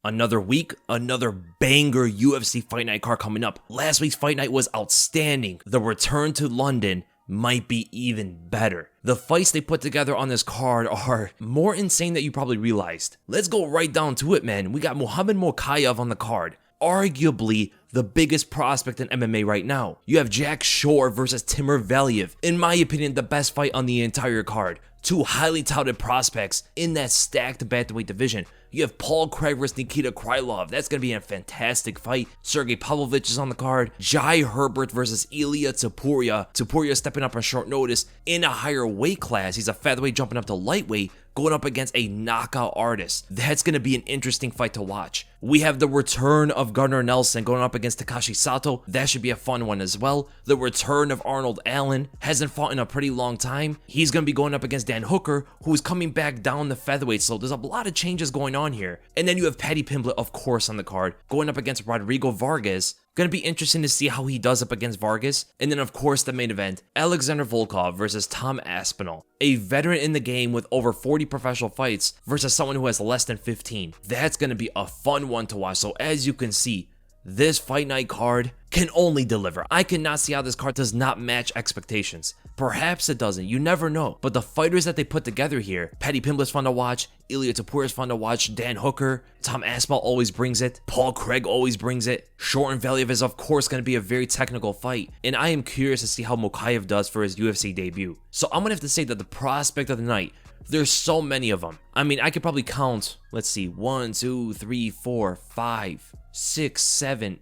Another week, another banger UFC Fight Night card coming up. Last week's Fight Night was outstanding. The return to London might be even better. The fights they put together on this card are more insane than you probably realized. Let's go right down to it, man. We got Muhammad Mokaev on the card. Arguably the biggest prospect in MMA right now. You have Jack Shore versus Timur Valiev. In my opinion, the best fight on the entire card. Two highly touted prospects in that stacked bantamweight division. You have Paul Craig versus Nikita Krylov. That's going to be a fantastic fight. Sergey Pavlovich is on the card. Jai Herbert versus Ilia Topuria. Topuria stepping up on short notice in a higher weight class. He's a featherweight jumping up to lightweight, going up against a knockout artist. That's going to be an interesting fight to watch. We have the return of Gardner Nelson going up against Takashi Sato. That should be a fun one as well. The return of Arnold Allen. Hasn't fought in a pretty long time. He's going to be going up against Dan Hooker, who is coming back down the featherweight. So there's a lot of changes going on here. And then you have Paddy Pimblett, of course, on the card, going up against Rodrigo Vargas. Gonna be interesting to see how he does up against Vargas. And then, of course, the main event, Alexander Volkov versus Tom Aspinall. A veteran in the game with over 40 professional fights versus someone who has less than 15. That's gonna be a fun one to watch. So as you can see, this Fight Night card can only deliver. I cannot see how this card does not match expectations. Perhaps it doesn't, you never know. But the fighters that they put together here, Paddy Pimblett's fun to watch, Ilia Topuria is fun to watch, Dan Hooker, Tom Aspinall always brings it, Paul Craig always brings it, Short and Valiev is of course going to be a very technical fight, and I am curious to see how Mokaev does for his UFC debut. So I'm going to have to say that the prospect of the night, there's so many of them. I mean, I could probably count, let's see, 1, 2, 3, 4, 5, 6,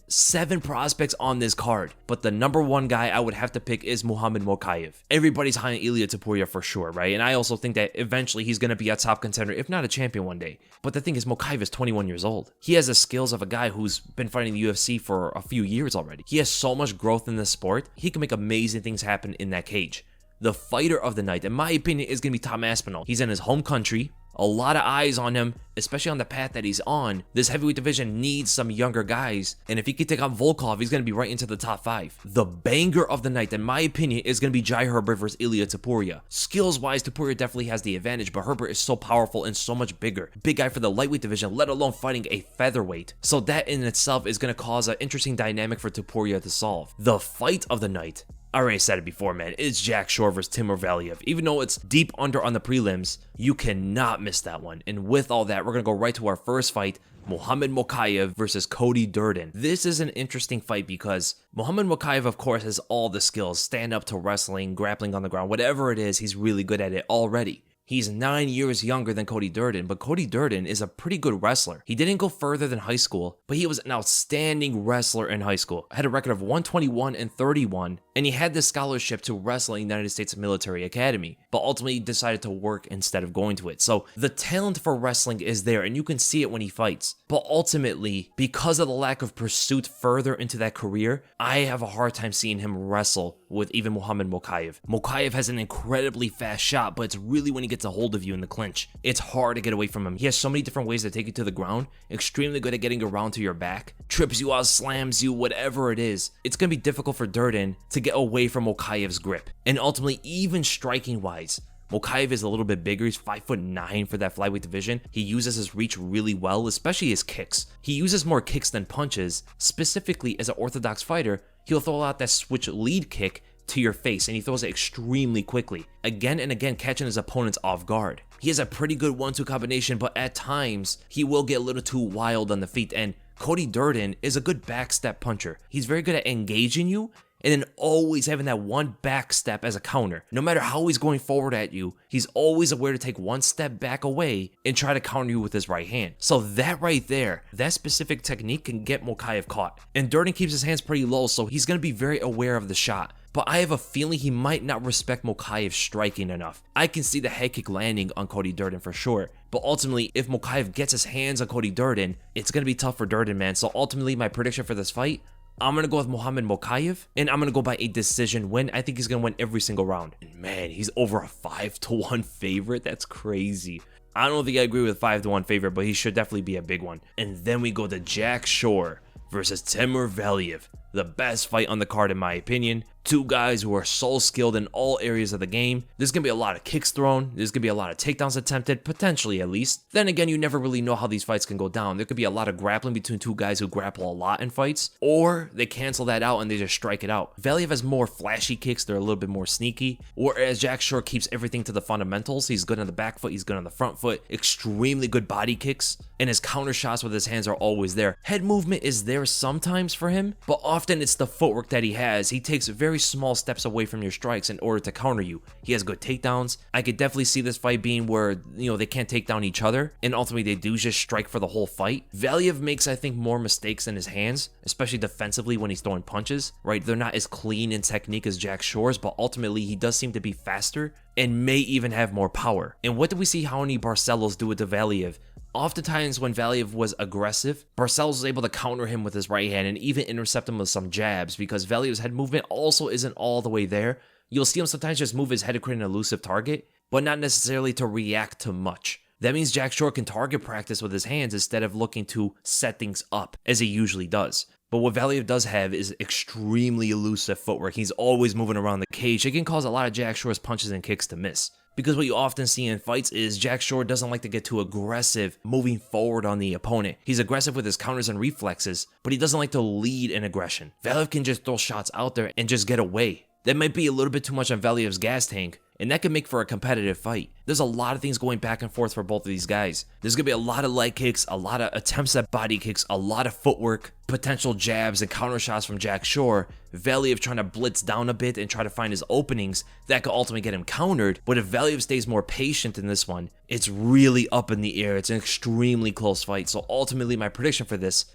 7 prospects on this card. But the number one guy I would have to pick is Muhammad Mokaev. Everybody's high on Ilia Topuria for sure, right? And I also think that eventually he's going to be a top contender, if not a champion one day. But the thing is, Mokaev is 21 years old. He has the skills of a guy who's been fighting the UFC for a few years already. He has so much growth in this sport. He can make amazing things happen in that cage. The fighter of the night, in my opinion, is going to be Tom Aspinall. He's in his home country. A lot of eyes on him, especially on the path that he's on. This heavyweight division needs some younger guys, and if he could take on Volkov, he's going to be right into the top 5. The banger of the night, in my opinion, is going to be Jai Herbert versus Ilia Topuria. Skills-wise, Topuria definitely has the advantage, but Herbert is so powerful and so much bigger. Big guy for the lightweight division, let alone fighting a featherweight. So that in itself is going to cause an interesting dynamic for Topuria to solve. The fight of the night, I already said it before, man. It's Jack Shore versus Timur Valiev. Even though it's deep under on the prelims, you cannot miss that one. And with all that, we're going to go right to our first fight, Muhammad Mokaev versus Cody Durden. This is an interesting fight because Muhammad Mokaev, of course, has all the skills. Stand up to wrestling, grappling on the ground, whatever it is, he's really good at it already. He's 9 years younger than Cody Durden, but Cody Durden is a pretty good wrestler. He didn't go further than high school, but he was an outstanding wrestler in high school. Had a record of 121 and 31, and he had the scholarship to wrestle in the United States Military Academy, but ultimately decided to work instead of going to it. So the talent for wrestling is there, and you can see it when he fights. But ultimately, because of the lack of pursuit further into that career, I have a hard time seeing him wrestle with even Muhammad Mokaev. Mokaev has an incredibly fast shot, but it's really when he gets a hold of you in the clinch, it's hard to get away from him. He has so many different ways to take you to the ground, extremely good at getting around to your back, trips you out, slams you, whatever it is. It's going to be difficult for Durden to get away from Mokaev's grip. And ultimately, even striking wise, Mokaev is a little bit bigger. He's 5'9" for that flyweight division. He uses his reach really well, especially his kicks. He uses more kicks than punches. Specifically, as an orthodox fighter, he'll throw out that switch lead kick to your face, and he throws it extremely quickly, again and again catching his opponents off guard. He has a pretty good 1-2 combination, but at times, he will get a little too wild on the feet, and Cody Durden is a good backstep puncher. He's very good at engaging you, and then always having that one back step as a counter. No matter how he's going forward at you, he's always aware to take one step back away and try to counter you with his right hand. So that right there, that specific technique can get Mokaev caught. And Durden keeps his hands pretty low, so he's going to be very aware of the shot. But I have a feeling he might not respect Mokaev striking enough. I can see the head kick landing on Cody Durden for sure. But ultimately, if Mokaev gets his hands on Cody Durden, it's going to be tough for Durden, man. So ultimately, my prediction for this fight, I'm going to go with Muhammad Mokaev, and I'm going to go by a decision win. I think he's going to win every single round. And man, he's over a 5-1 favorite. That's crazy. I don't think I agree with 5-1 favorite, but he should definitely be a big one. And then we go to Jack Shore versus Timur Valiev. The best fight on the card in my opinion. Two guys who are so skilled in all areas of the game. There's going to be a lot of kicks thrown. There's going to be a lot of takedowns attempted, potentially at least. Then again, you never really know how these fights can go down. There could be a lot of grappling between two guys who grapple a lot in fights, or they cancel that out and they just strike it out. Valiev has more flashy kicks. They're a little bit more sneaky, whereas Jack Shore keeps everything to the fundamentals. He's good on the back foot. He's good on the front foot. Extremely good body kicks, and his counter shots with his hands are always there. Head movement is there sometimes for him, but often it's the footwork that he has. He takes very small steps away from your strikes in order to counter you. He has good takedowns. I could definitely see this fight being where, they can't take down each other, and ultimately they do just strike for the whole fight. Valiev makes, I think, more mistakes in his hands, especially defensively when he's throwing punches, right? They're not as clean in technique as Jack Shore's, but ultimately he does seem to be faster and may even have more power. And what did we see Raoni Barcelos do with the Valiev? Oftentimes when Valiev was aggressive, Barcelos was able to counter him with his right hand and even intercept him with some jabs, because Valiev's head movement also isn't all the way there. You'll see him sometimes just move his head to create an elusive target, but not necessarily to react to much. That means Jack Shore can target practice with his hands instead of looking to set things up as he usually does. But what Valiev does have is extremely elusive footwork. He's always moving around the cage. It can cause a lot of Jack Shore's punches and kicks to miss. Because what you often see in fights is Jack Shore doesn't like to get too aggressive moving forward on the opponent. He's aggressive with his counters and reflexes, but he doesn't like to lead in aggression. Valiev can just throw shots out there and just get away. That might be a little bit too much on Valiev's gas tank, and that can make for a competitive fight. There's a lot of things going back and forth for both of these guys. There's going to be a lot of leg kicks, a lot of attempts at body kicks, a lot of footwork, potential jabs and counter shots from Jack Shore. Valiev trying to blitz down a bit and try to find his openings that could ultimately get him countered. But if Valiev stays more patient in this one, it's really up in the air. It's an extremely close fight. So ultimately, my prediction for this,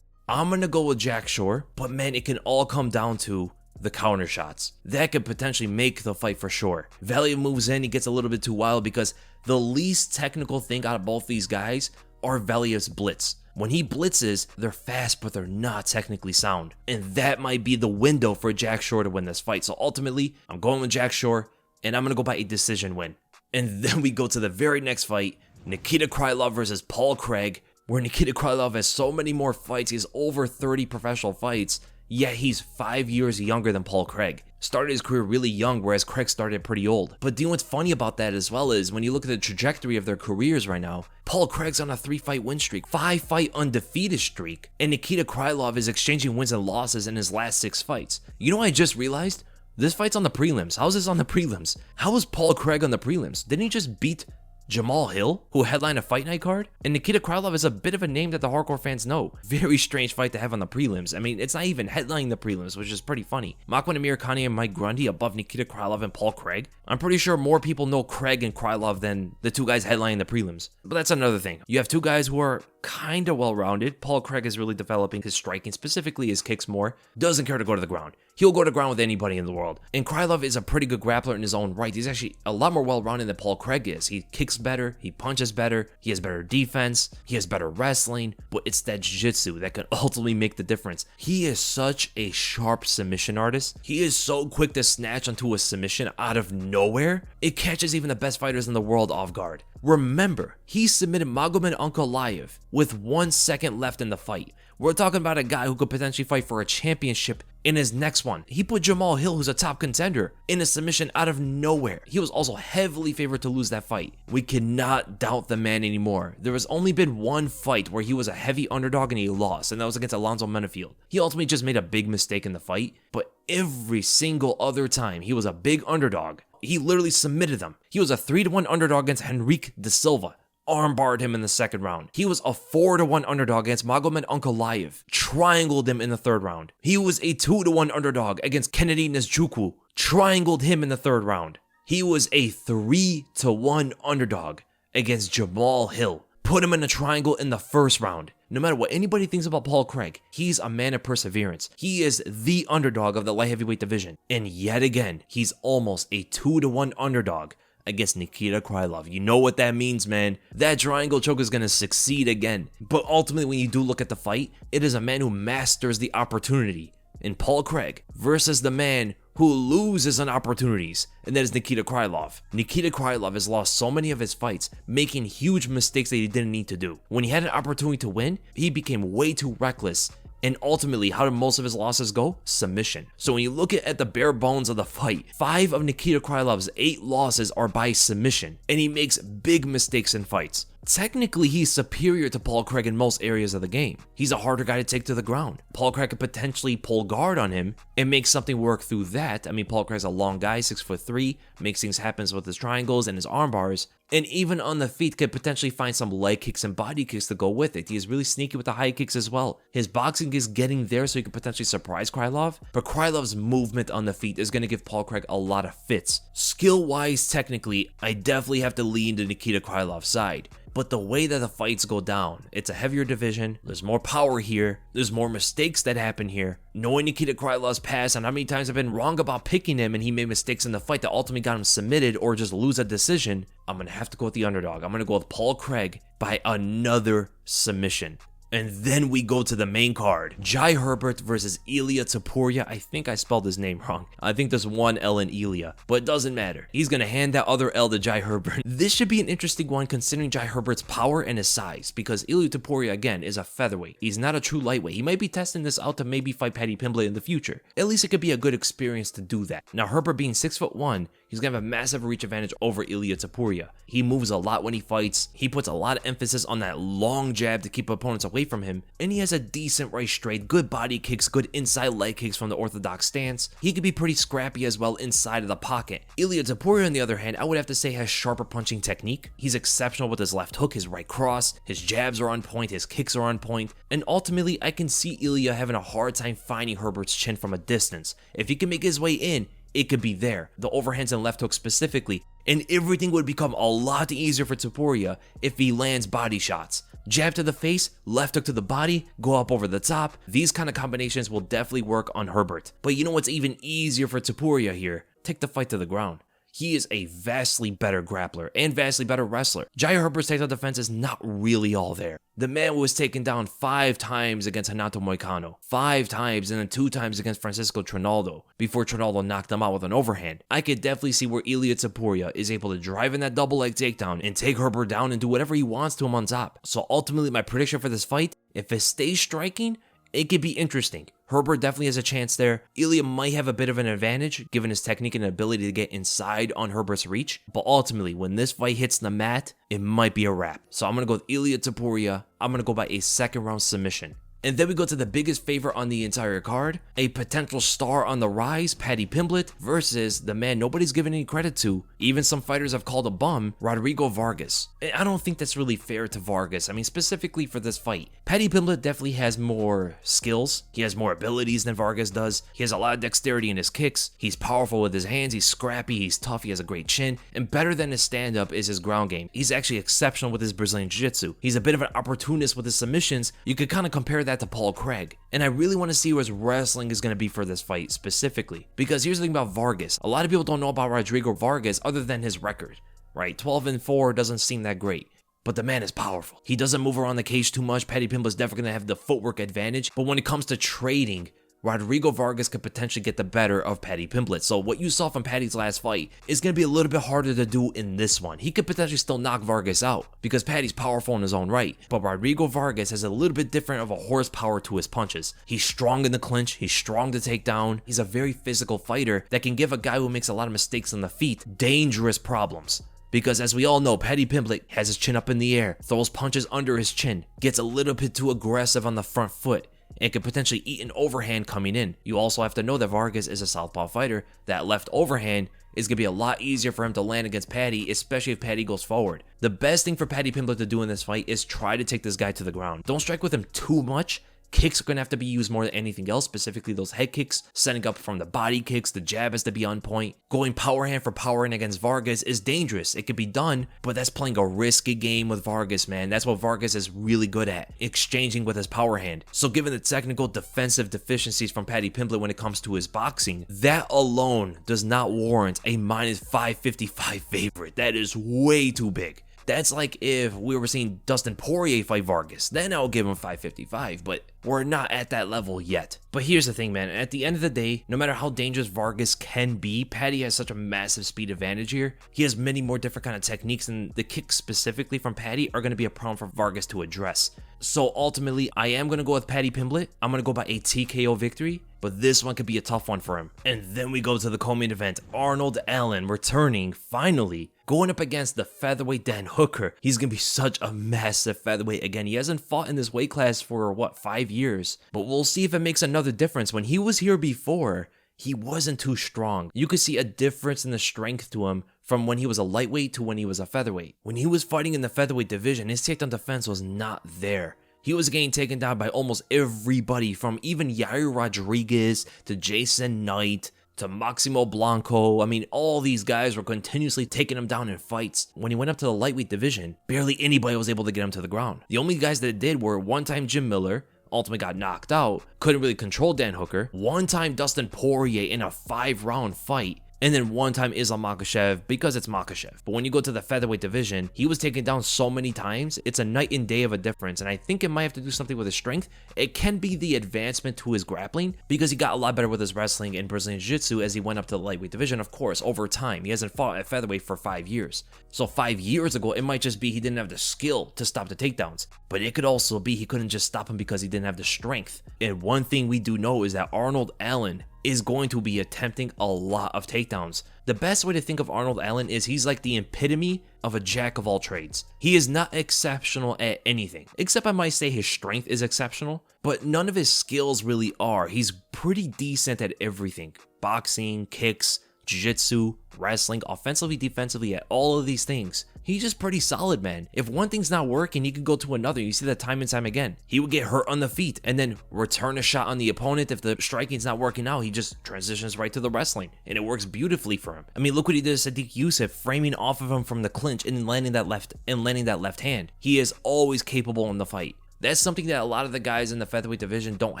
I'm going to go with Jack Shore. But man, it can all come down to the counter shots. That could potentially make the fight for sure. Valiev moves in, he gets a little bit too wild because the least technical thing out of both these guys are Valiev's blitz. When he blitzes, they're fast, but they're not technically sound. And that might be the window for Jack Shore to win this fight. So ultimately, I'm going with Jack Shore, and I'm going to go by a decision win. And then we go to the very next fight, Nikita Krylov versus Paul Craig, where Nikita Krylov has so many more fights. He has over 30 professional fights. Yet he's 5 years younger than Paul Craig. Started his career really young, whereas Craig started pretty old. But do you know what's funny about that as well is when you look at the trajectory of their careers right now, Paul Craig's on a 3-fight win streak, 5-fight undefeated streak, and Nikita Krylov is exchanging wins and losses in his last 6 fights. You know what I just realized? This fight's on the prelims. How is this on the prelims? How is Paul Craig on the prelims? Didn't he just beat Jamal Hill, who headlined a fight night card? And Nikita Krylov is a bit of a name that the hardcore fans know. Very strange fight to have on the prelims. I mean, it's not even headlining the prelims, which is pretty funny. Makwan Amirkhani and Mike Grundy above Nikita Krylov and Paul Craig. I'm pretty sure more people know Craig and Krylov than the two guys headlining the prelims. But that's another thing. You have two guys who are kind of well-rounded. Paul Craig is really developing his striking, specifically his kicks more. Doesn't care to go to the ground. He'll go to ground with anybody in the world. And Krylov is a pretty good grappler in his own right. He's actually a lot more well-rounded than Paul Craig is. He kicks better, he punches better, he has better defense, he has better wrestling, but it's that jiu-jitsu that can ultimately make the difference. He is such a sharp submission artist. He is so quick to snatch onto a submission out of nowhere. It catches even the best fighters in the world off guard. Remember, he submitted Magomed Ankalaev with 1 second left in the fight. We're talking about a guy who could potentially fight for a championship in his next one. He put Jamal Hill, who's a top contender, in a submission out of nowhere. He was also heavily favored to lose that fight. We cannot doubt the man anymore. There has only been one fight where he was a heavy underdog and he lost, and that was against Alonzo Menefield. He ultimately just made a big mistake in the fight, but every single other time he was a big underdog, he literally submitted them. He was a 3-1 underdog against Henrique Da Silva. Armbarred him in the second round. He was a 4-1 underdog against Magomed Ankalaev. Triangled him in the third round. He was a 2-1 underdog against Kennedy Nzechukwu. Triangled him in the third round. He was a 3-1 underdog against Jamal Hill. Put him in a triangle in the first round. No matter what anybody thinks about Paul Craig, he's a man of perseverance. He is the underdog of the light heavyweight division. And yet again, he's almost a 2-1 underdog against Nikita Krylov. You know what that means, man. That triangle choke is going to succeed again. But ultimately, when you do look at the fight, it is a man who masters the opportunity in Paul Craig versus the man who loses on opportunities, and that is Nikita Krylov. Nikita Krylov has lost so many of his fights, making huge mistakes that he didn't need to do. When he had an opportunity to win, he became way too reckless And ultimately, how did most of his losses go? Submission. So when you look at the bare bones of the fight, 5 of Nikita Krylov's 8 losses are by submission, and he makes big mistakes in fights. Technically, he's superior to Paul Craig in most areas of the game. He's a harder guy to take to the ground. Paul Craig could potentially pull guard on him and make something work through that. I mean, Paul Craig's a long guy, 6'3", makes things happen with his triangles and his arm bars, and even on the feet could potentially find some leg kicks and body kicks to go with it. He is really sneaky with the high kicks as well. His boxing is getting there so he could potentially surprise Krylov, but Krylov's movement on the feet is going to give Paul Craig a lot of fits. Skill-wise, technically, I definitely have to lean to Nikita Krylov's side. But the way that the fights go down, it's a heavier division, there's more power here, there's more mistakes that happen here. Knowing Nikita Krylov's past and how many times I've been wrong about picking him and he made mistakes in the fight that ultimately got him submitted or just lose a decision, I'm going to have to go with the underdog. I'm going to go with Paul Craig by another submission. And then we go to the main card. Jai Herbert versus Ilia Topuria. I think I spelled his name wrong. I think there's one L in Ilia, but it doesn't matter. He's going to hand that other L to Jai Herbert. This should be an interesting one considering Jai Herbert's power and his size, because Ilia Topuria, again, is a featherweight. He's not a true lightweight. He might be testing this out to maybe fight Paddy Pimblett in the future. At least it could be a good experience to do that. Now, Herbert being 6'1", he's going to have a massive reach advantage over Ilia Topuria. He moves a lot when he fights. He puts a lot of emphasis on that long jab to keep opponents away from him, and he has a decent right straight, good body kicks, good inside leg kicks from the orthodox stance. He can be pretty scrappy as well inside of the pocket. Ilia Topuria, on the other hand, I would have to say has sharper punching technique. He's exceptional with his left hook, his right cross, his jabs are on point, his kicks are on point, and ultimately I can see Ilia having a hard time finding Herbert's chin from a distance. If he can make his way in, it could be there, the overhands and left hook specifically, and everything would become a lot easier for Topuria if he lands body shots. Jab to the face, left hook to the body, go up over the top. These kind of combinations will definitely work on Herbert. But you know what's even easier for Topuria here? Take the fight to the ground. He is a vastly better grappler and vastly better wrestler. Jai Herbert's takedown defense is not really all there. The man was taken down 5 times against Renato Moicano, 5 times, and then 2 times against Francisco Trinaldo before Trinaldo knocked him out with an overhand. I could definitely see where Ilia Topuria is able to drive in that double leg takedown and take Herbert down and do whatever he wants to him on top. So ultimately, my prediction for this fight, if it stays striking, it could be interesting. Herbert definitely has a chance there. Ilia might have a bit of an advantage given his technique and ability to get inside on Herbert's reach. But ultimately, when this fight hits the mat, it might be a wrap. So I'm going to go with Ilia Topuria. I'm going to go by a second round submission. And then we go to the biggest favorite on the entire card, a potential star on the rise, Paddy Pimblett, versus the man nobody's given any credit to, even some fighters have called a bum, Rodrigo Vargas. And I don't think that's really fair to Vargas, I mean specifically for this fight. Paddy Pimblett definitely has more skills, he has more abilities than Vargas does, he has a lot of dexterity in his kicks, he's powerful with his hands, he's scrappy, he's tough, he has a great chin, and better than his stand-up is his ground game. He's actually exceptional with his Brazilian Jiu-Jitsu. He's a bit of an opportunist with his submissions. You could kind of compare that to Paul Craig. And I really want to see what his wrestling is going to be for this fight specifically. Because here's the thing about Vargas. A lot of people don't know about Rodrigo Vargas other than his record, right? 12-4 doesn't seem that great. But the man is powerful. He doesn't move around the cage too much. Paddy Pimblett's definitely going to have the footwork advantage. But when it comes to trading, Rodrigo Vargas could potentially get the better of Paddy Pimblett. So what you saw from Paddy's last fight is going to be a little bit harder to do in this one. He could potentially still knock Vargas out because Paddy's powerful in his own right. But Rodrigo Vargas has a little bit different of a horsepower to his punches. He's strong in the clinch. He's strong to take down. He's a very physical fighter that can give a guy who makes a lot of mistakes on the feet dangerous problems. Because as we all know, Paddy Pimblett has his chin up in the air, throws punches under his chin, gets a little bit too aggressive on the front foot, and could potentially eat an overhand coming in. You also have to know that Vargas is a southpaw fighter. That left overhand is going to be a lot easier for him to land against Paddy, especially if Paddy goes forward. The best thing for Paddy Pimblett to do in this fight is try to take this guy to the ground. Don't strike with him too much. Kicks are going to have to be used more than anything else, specifically those head kicks, setting up from the body kicks, the jab has to be on point. Going power hand for power hand against Vargas is dangerous. It could be done, but that's playing a risky game with Vargas, man. That's what Vargas is really good at, exchanging with his power hand. So given the technical defensive deficiencies from Paddy Pimblett when it comes to his boxing, that alone does not warrant a minus 555 favorite. That is way too big. That's like if we were seeing Dustin Poirier fight Vargas, then I'll give him 555, but we're not at that level yet. But here's the thing, man, at the end of the day, no matter how dangerous Vargas can be, Paddy has such a massive speed advantage here. He has many more different kind of techniques, and the kicks specifically from Paddy are going to be a problem for Vargas to address. So ultimately, I am going to go with Paddy Pimblett. I'm going to go by a TKO victory, but this one could be a tough one for him. And then we go to the co-main event. Arnold Allen returning, finally, going up against the featherweight Dan Hooker. He's going to be such a massive featherweight again. He hasn't fought in this weight class for, 5 years? But we'll see if it makes another difference. When he was here before, he wasn't too strong. You could see a difference in the strength to him from when he was a lightweight to when he was a featherweight. When he was fighting in the featherweight division, his takedown defense was not there. He was getting taken down by almost everybody, from even Yair Rodriguez to Jason Knight to Maximo Blanco. I mean, all these guys were continuously taking him down in fights. When he went up to the lightweight division, barely anybody was able to get him to the ground. The only guys that did were one-time Jim Miller, ultimately got knocked out, couldn't really control Dan Hooker, one-time Dustin Poirier in a 5-round fight, and then one-time Islam Mokaev because it's Mokaev. But when you go to the featherweight division, he was taken down so many times, it's a night and day of a difference. And I think it might have to do something with his strength. It can be the advancement to his grappling, because he got a lot better with his wrestling and Brazilian Jiu-Jitsu as he went up to the lightweight division, of course, over time. He hasn't fought at featherweight for 5 years. So 5 years ago, it might just be he didn't have the skill to stop the takedowns. But it could also be he couldn't just stop him because he didn't have the strength. And one thing we do know is that Arnold Allen is going to be attempting a lot of takedowns. The best way to think of Arnold Allen is he's like the epitome of a jack of all trades. He is not exceptional at anything, except I might say his strength is exceptional, but none of his skills really are. He's pretty decent at everything. Boxing, kicks, jiu-jitsu, wrestling, offensively, defensively, at all of these things. He's just pretty solid, man. If one thing's not working, he could go to another. You see that time and time again. He would get hurt on the feet and then return a shot on the opponent. If the striking's not working out, he just transitions right to the wrestling, and it works beautifully for him. I mean, look what he did to Sadiq Youssef, framing off of him from the clinch and landing that left hand. He is always capable in the fight. That's something that a lot of the guys in the featherweight division don't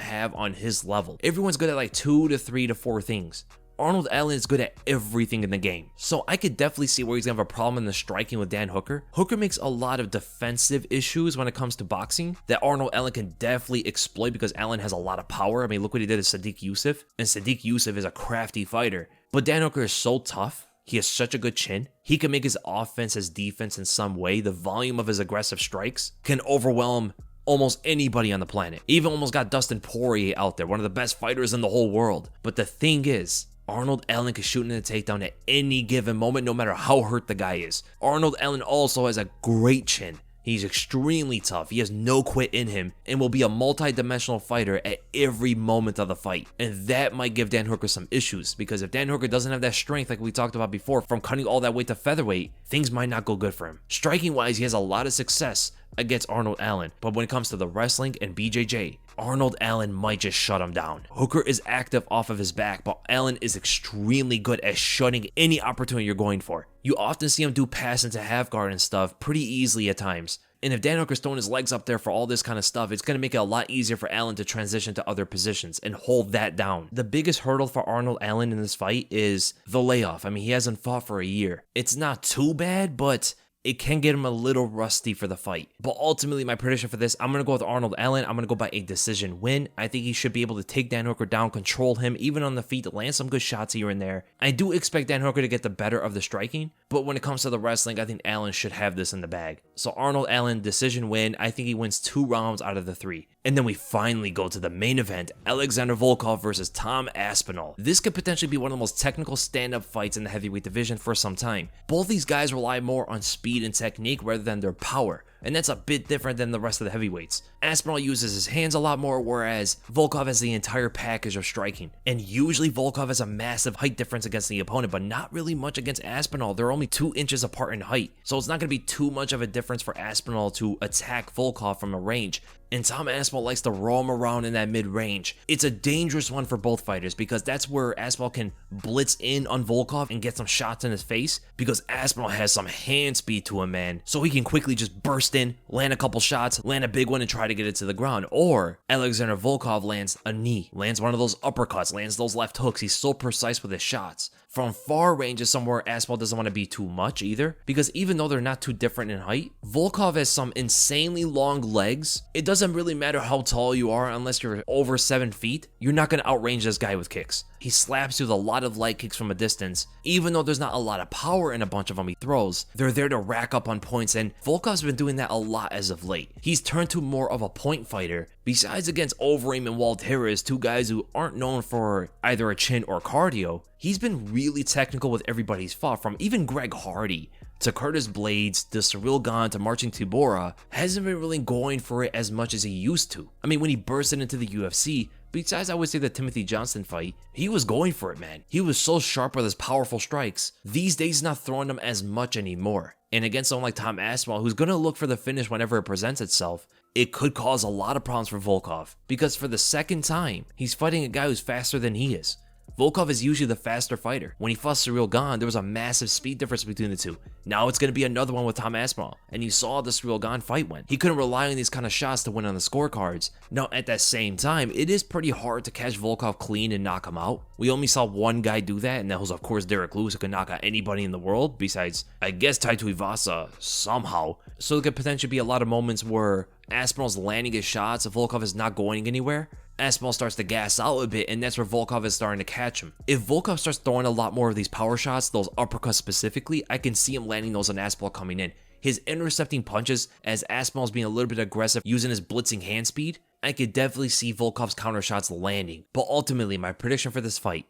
have on his level. Everyone's good at like 2 to 3 to 4 things. Arnold Allen is good at everything in the game. So I could definitely see where he's gonna have a problem in the striking with Dan Hooker. Hooker makes a lot of defensive issues when it comes to boxing that Arnold Allen can definitely exploit, because Allen has a lot of power. I mean, look what he did to Sadiq Youssef, and Sadiq Youssef is a crafty fighter. But Dan Hooker is so tough. He has such a good chin. He can make his offense his defense in some way. The volume of his aggressive strikes can overwhelm almost anybody on the planet. Even almost got Dustin Poirier out there, one of the best fighters in the whole world. But the thing is, Arnold Allen can shoot in a takedown at any given moment, no matter how hurt the guy is. Arnold Allen also has a great chin. He's extremely tough. He has no quit in him and will be a multi-dimensional fighter at every moment of the fight. And that might give Dan Hooker some issues, because if Dan Hooker doesn't have that strength like we talked about before from cutting all that weight to featherweight, things might not go good for him. Striking wise, he has a lot of success against Arnold Allen, but when it comes to the wrestling and BJJ, Arnold Allen might just shut him down. Hooker is active off of his back, but Allen is extremely good at shutting any opportunity you're going for. You often see him do pass into half guard and stuff pretty easily at times. And if Dan Hooker's throwing his legs up there for all this kind of stuff, it's going to make it a lot easier for Allen to transition to other positions and hold that down. The biggest hurdle for Arnold Allen in this fight is the layoff. I mean, he hasn't fought for a year. It's not too bad, but it can get him a little rusty for the fight. But ultimately, my prediction for this, I'm going to go with Arnold Allen. I'm going to go by a decision win. I think he should be able to take Dan Hooker down, control him, even on the feet, land some good shots here and there. I do expect Dan Hooker to get the better of the striking, but when it comes to the wrestling, I think Allen should have this in the bag. So Arnold Allen, decision win. I think he wins 2 rounds out of the 3. And then we finally go to the main event, Alexander Volkov versus Tom Aspinall. This could potentially be one of the most technical stand-up fights in the heavyweight division for some time. Both these guys rely more on speed and technique rather than their power, and that's a bit different than the rest of the heavyweights. Aspinall uses his hands a lot more, whereas Volkov has the entire package of striking. And usually Volkov has a massive height difference against the opponent, but not really much against Aspinall. They're only 2 inches apart in height, so it's not going to be too much of a difference for Aspinall to attack Volkov from a range. and Tom Aspinall likes to roam around in that mid-range. It's a dangerous one for both fighters because that's where Aspinall can blitz in on Volkov and get some shots in his face, because Aspinall has some hand speed to him, man. So he can quickly just burst in, land a couple shots, land a big one, and try to get it to the ground. Or Alexander Volkov lands a knee, lands one of those uppercuts, lands those left hooks. He's so precise with his shots. From far range is somewhere Aspinall doesn't want to be too much either, because even though they're not too different in height, Volkov has some insanely long legs. It doesn't really matter how tall you are unless you're over 7 feet. You're not going to outrange this guy with kicks. He slaps you with a lot of light kicks from a distance. Even though there's not a lot of power in a bunch of them he throws, they're there to rack up on points, and Volkov's been doing that a lot as of late. He's turned to more of a point fighter. Besides against Overeem and Walters, two guys who aren't known for either a chin or cardio, he's been really technical with everybody he's fought, from even Greg Hardy to Curtis Blades to Cyril Gane to Marcin Tybura. Hasn't been really going for it as much as he used to. I mean, when he bursted into the UFC, besides I would say the Timothy Johnson fight, he was going for it, man. He was so sharp with his powerful strikes. These days he's not throwing them as much anymore. And against someone like Tom Aspinall, who's going to look for the finish whenever it presents itself, it could cause a lot of problems for Volkov, because for the second time, he's fighting a guy who's faster than he is. Volkov is usually the faster fighter. When he fought Cyril Gane, there was a massive speed difference between the two. Now it's going to be another one with Tom Aspinall, and you saw the Cyril Gane fight went. He couldn't rely on these kind of shots to win on the scorecards. Now at that same time, it is pretty hard to catch Volkov clean and knock him out. We only saw one guy do that, and that was of course Derek Lewis, who could knock out anybody in the world, besides I guess Tai Tuivasa somehow. So there could potentially be a lot of moments where Aspinall's landing his shots if Volkov is not going anywhere. Aspinall starts to gas out a bit, and that's where Volkov is starting to catch him. If Volkov starts throwing a lot more of these power shots, those uppercuts specifically, I can see him landing those on Aspinall coming in. His intercepting punches, as Aspinall's being a little bit aggressive using his blitzing hand speed, I could definitely see Volkov's counter shots landing. But ultimately, my prediction for this fight,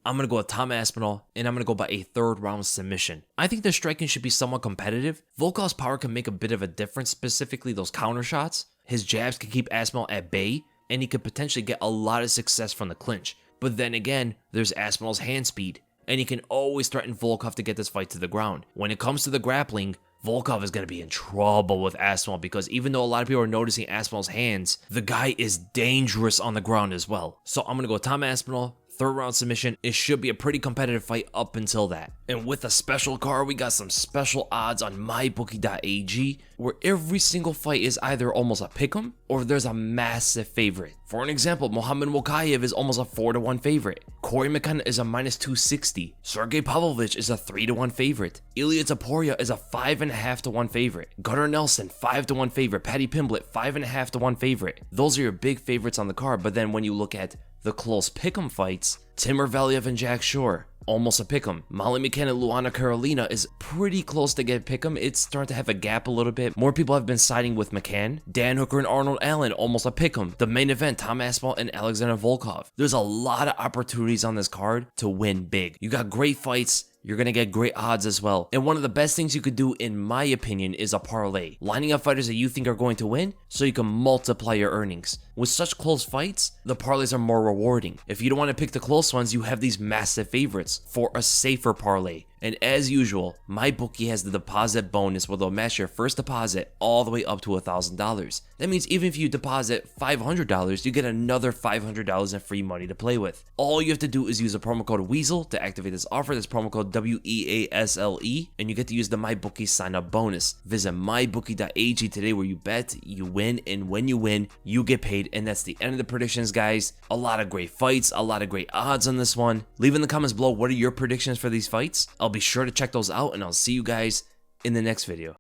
I'm going to go with Tom Aspinall, and I'm going to go by a 3rd round submission. I think the striking should be somewhat competitive. Volkov's power can make a bit of a difference, specifically those counter shots. His jabs can keep Aspinall at bay, and he could potentially get a lot of success from the clinch. But then again, there's Aspinall's hand speed, and he can always threaten Volkov to get this fight to the ground. When it comes to the grappling, Volkov is going to be in trouble with Aspinall, because even though a lot of people are noticing Aspinall's hands, the guy is dangerous on the ground as well. So I'm going to go Tom Aspinall, 3rd round submission. It should be a pretty competitive fight up until that. And with a special card, we got some special odds on mybookie.ag, where every single fight is either almost a pick'em or there's a massive favorite. For an example, Mokaev is almost a 4-1 favorite. Corey McKenna is a -260. Sergey Pavlovich is a 3-1 favorite. Ilia Topuria is a 5.5-1 favorite. Gunnar Nelson, 5-1 favorite. Paddy Pimblett, 5.5-1 favorite. Those are your big favorites on the card, but then when you look at the close pick'em fights, Timur Valiev and Jack Shore, almost a pick'em. Molly McKenna, Luana Carolina is pretty close to get pick'em. It's starting to have a gap a little bit. More people have been siding with McCann. Dan Hooker and Arnold Allen, almost a pick'em. The main event, Tom Aspinall and Alexander Volkov. There's a lot of opportunities on this card to win big. You got great fights. You're going to get great odds as well. And one of the best things you could do, in my opinion, is a parlay. Lining up fighters that you think are going to win so you can multiply your earnings. With such close fights, the parlays are more rewarding. If you don't want to pick the close ones, you have these massive favorites for a safer parlay. And as usual, MyBookie has the deposit bonus where they'll match your first deposit all the way up to $1,000. That means even if you deposit $500, you get another $500 in free money to play with. All you have to do is use the promo code WEASEL to activate this offer. This promo code WEASLE, and you get to use the MyBookie sign up bonus. Visit mybookie.ag today, where you bet, you win, and when you win, you get paid. And that's the end of the predictions, guys. A lot of great fights, a lot of great odds on this one. Leave in the comments below, what are your predictions for these fights? I'll be sure to check those out, and I'll see you guys in the next video.